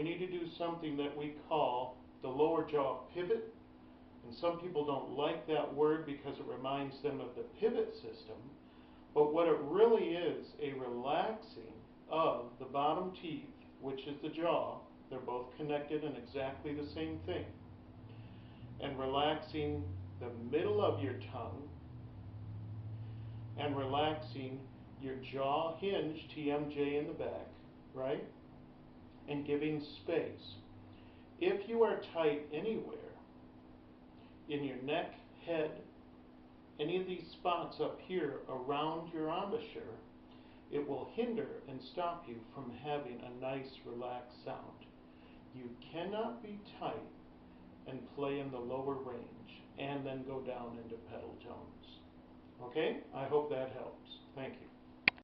need to do something that we call the lower jaw pivot. And some people don't like that word because it reminds them of the pivot system. But what it really is, a relaxing of the bottom teeth, which is the jaw. They're both connected in exactly the same thing. And relaxing the middle of your tongue, and relaxing your jaw hinge, TMJ in the back, right? And giving space. If you are tight anywhere, in your neck, head, any of these spots up here around your embouchure, it will hinder and stop you from having a nice relaxed sound. You cannot be tight and play in the lower range and then go down into pedal tones. Okay? I hope that helps. Thank you.